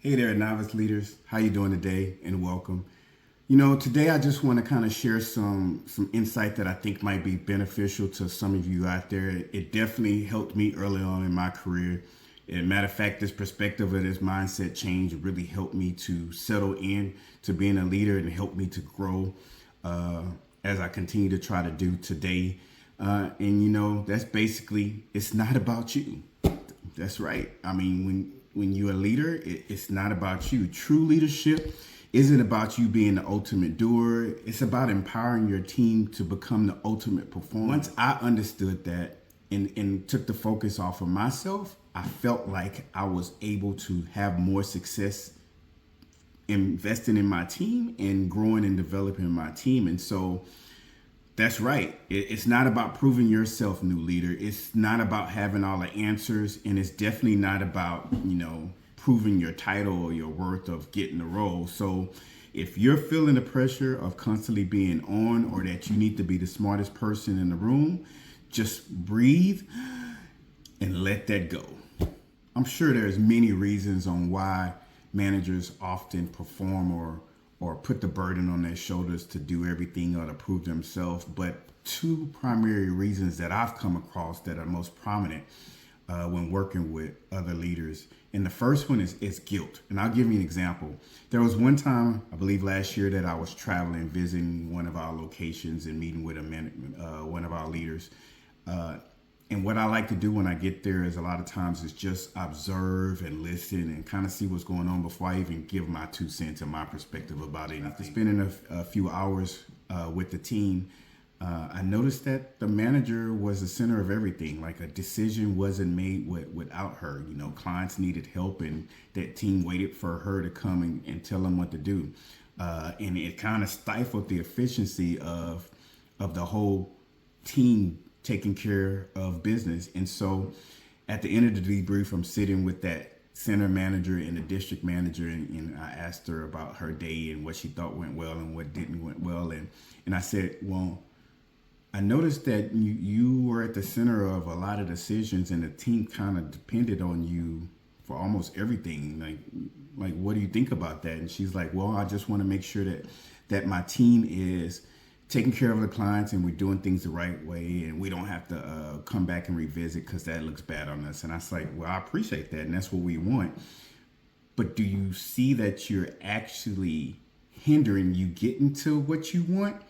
Hey there, novice leaders. How you doing today? And welcome. Today I just want to kind of share some insight that I think might be beneficial to some of you out there. It definitely helped me early on in my career. And matter of fact, this perspective of this mindset change really helped me to settle in to being a leader and helped me to grow as I continue to try to do today. That's basically, it's not about you. That's right. I mean, when you're a leader, it's not about you. True leadership isn't about you being the ultimate doer. It's about empowering your team to become the ultimate performer. Once I understood that and took the focus off of myself, I felt like I was able to have more success investing in my team and growing and developing my team. And so that's right. It's not about proving yourself, new leader. It's not about having all the answers. And it's definitely not about, proving your title or your worth of getting the role. So if you're feeling the pressure of constantly being on or that you need to be the smartest person in the room, just breathe and let that go. I'm sure there's many reasons on why managers often perform or put the burden on their shoulders to do everything or to prove themselves. But two primary reasons that I've come across that are most prominent when working with other leaders. And the first one is guilt. And I'll give you an example. There was one time, I believe last year, that I was traveling, visiting one of our locations and meeting with one of our leaders. And what I like to do when I get there is a lot of times is just observe and listen and kind of see what's going on before I even give my 2 cents and my perspective about it. After spending a few hours with the team, I noticed that the manager was the center of everything. Like a decision wasn't made without her. Clients needed help and that team waited for her to come and tell them what to do. And it kind of stifled the efficiency of the whole team taking care of business. And so at the end of the debrief, I'm sitting with that center manager and the district manager, and I asked her about her day and what she thought went well and what didn't went well. And I said, well, I noticed that you were at the center of a lot of decisions and the team kind of depended on you for almost everything. Like, what do you think about that? And she's like, well, I just want to make sure that my team is taking care of the clients and we're doing things the right way and we don't have to come back and revisit because that looks bad on us. And I was like, well, I appreciate that and that's what we want. But do you see that you're actually hindering you getting to what you want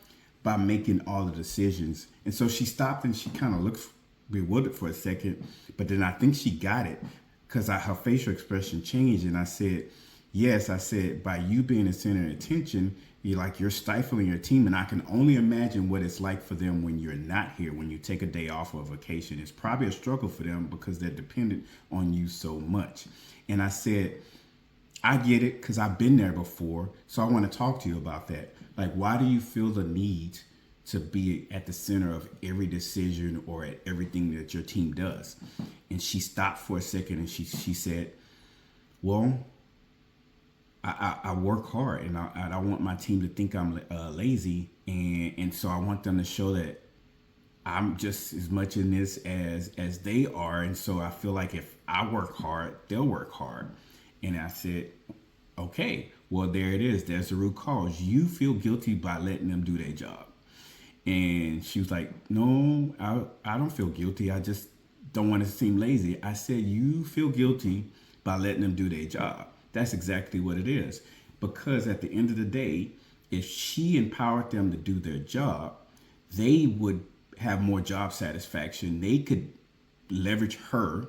by making all the decisions? And so she stopped and she kind of looked bewildered for a second, but then I think she got it because her facial expression changed. And I said, yes, I said, by you being the center of attention, you're stifling your team. And I can only imagine what it's like for them when you're not here, when you take a day off or vacation. It's probably a struggle for them because they're dependent on you so much. And I said, I get it because I've been there before. So I want to talk to you about that. Like, why do you feel the need to be at the center of every decision or at everything that your team does? And she stopped for a second and she said, well, I work hard and I want my team to think I'm lazy. And so I want them to show that I'm just as much in this as they are. And so I feel like if I work hard, they'll work hard. And I said, okay, well, there it is. There's the root cause. You feel guilty by letting them do their job. And she was like, no, I don't feel guilty. I just don't want to seem lazy. I said, you feel guilty by letting them do their job. That's exactly what it is. Because at the end of the day, if she empowered them to do their job, they would have more job satisfaction. They could leverage her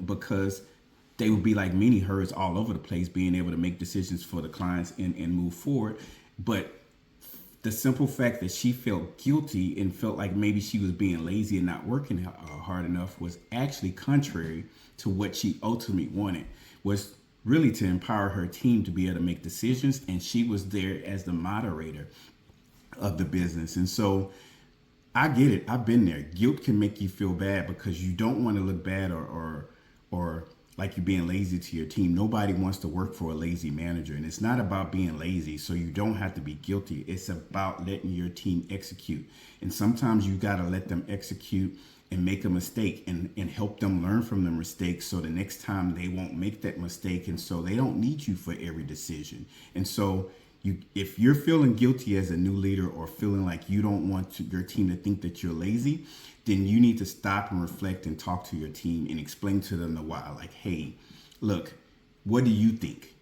because they would be like mini hers all over the place, being able to make decisions for the clients and move forward. But the simple fact that she felt guilty and felt like maybe she was being lazy and not working hard enough was actually contrary to what she ultimately wanted, was really to empower her team to be able to make decisions. And she was there as the moderator of the business. And so I get it. I've been there. Guilt can make you feel bad because you don't want to look bad or like you're being lazy to your team. Nobody wants to work for a lazy manager. And it's not about being lazy, so you don't have to be guilty. It's about letting your team execute. And sometimes you got to let them execute and make a mistake and help them learn from the mistake so the next time they won't make that mistake. And so they don't need you for every decision. And so if you're feeling guilty as a new leader or feeling like you don't want your team to think that you're lazy, then you need to stop and reflect and talk to your team and explain to them the why. Like, hey, look, what do you think?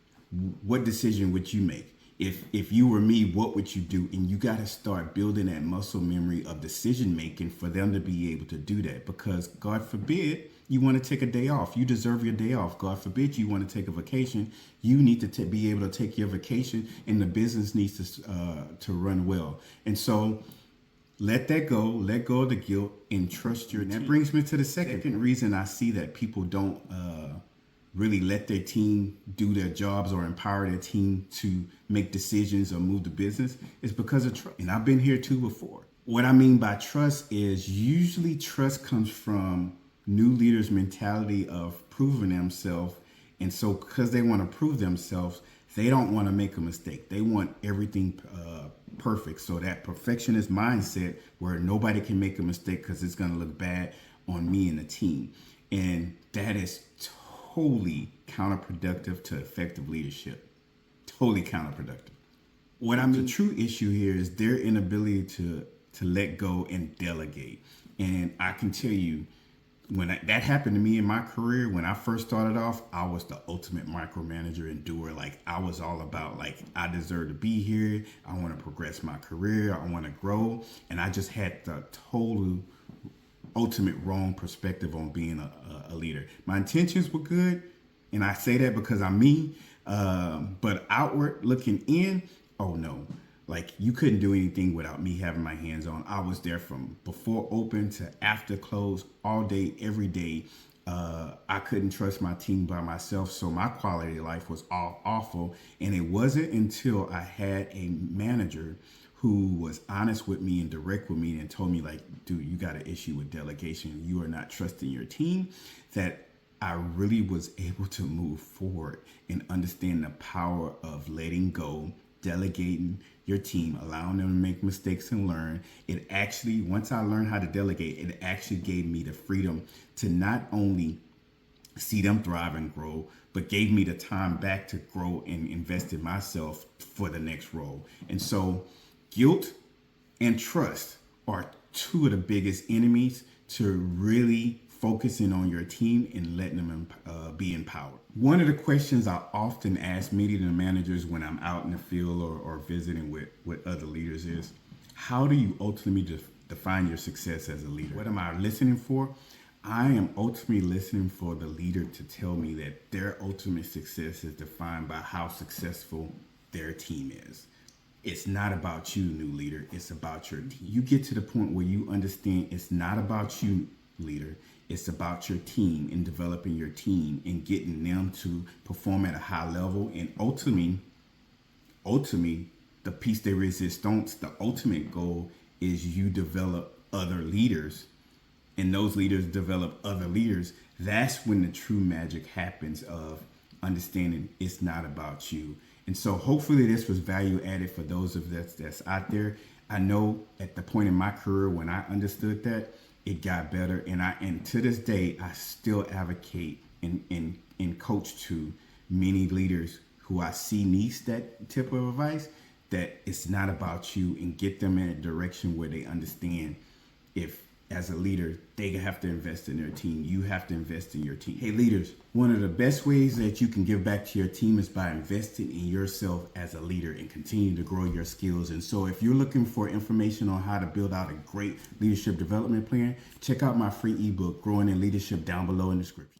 What decision would you make? If you were me, what would you do? And you got to start building that muscle memory of decision making for them to be able to do that. Because God forbid you want to take a day off. You deserve your day off. God forbid you want to take a vacation. You need to be able to take your vacation, and the business needs to run well. And so let that go. Let go of the guilt and trust your team. That brings me to the second reason I see that people don't really let their team do their jobs or empower their team to make decisions or move the business is because of trust. And I've been here too before. What I mean by trust is usually trust comes from new leaders' mentality of proving themselves. And so because they want to prove themselves, they don't want to make a mistake. They want everything perfect. So that perfectionist mindset where nobody can make a mistake because it's going to look bad on me and the team. And that is totally counterproductive to effective leadership. Totally counterproductive. What I mean, the true issue here is their inability to let go and delegate. And I can tell you, when that happened to me in my career, when I first started off, I was the ultimate micromanager and doer. Like, I was all about, like, I deserve to be here. I want to progress my career. I want to grow. And I just had the total ultimate wrong perspective on being a leader. My intentions were good, and I say that because I'm me, but outward looking in, oh no, like you couldn't do anything without me having my hands on. I was there from before open to after close, all day, every day. I couldn't trust my team by myself, so my quality of life was awful. And it wasn't until I had a manager who was honest with me and direct with me and told me, like, dude, you got an issue with delegation. You are not trusting your team, that I really was able to move forward and understand the power of letting go, delegating your team, allowing them to make mistakes and learn. It actually, once I learned how to delegate, it actually gave me the freedom to not only see them thrive and grow, but gave me the time back to grow and invest in myself for the next role. And so guilt and trust are two of the biggest enemies to really focusing on your team and letting them be empowered. One of the questions I often ask meeting the managers when I'm out in the field or visiting with other leaders is, how do you ultimately define your success as a leader? What am I listening for? I am ultimately listening for the leader to tell me that their ultimate success is defined by how successful their team is. It's not about you, new leader. It's about your team. You get to the point where you understand it's not about you, leader. It's about your team and developing your team and getting them to perform at a high level. And ultimately, the piece de resistance, the ultimate goal is you develop other leaders, and those leaders develop other leaders. That's when the true magic happens of understanding it's not about you. And so hopefully this was value added for those of us that's out there. I know at the point in my career when I understood that, it got better. And to this day, I still advocate and coach to many leaders who I see needs that tip of advice, that it's not about you, and get them in a direction where they understand if, as a leader, they have to invest in their team. You have to invest in your team. Hey, leaders, one of the best ways that you can give back to your team is by investing in yourself as a leader and continue to grow your skills. And so if you're looking for information on how to build out a great leadership development plan, check out my free ebook, Growing in Leadership, down below in the description.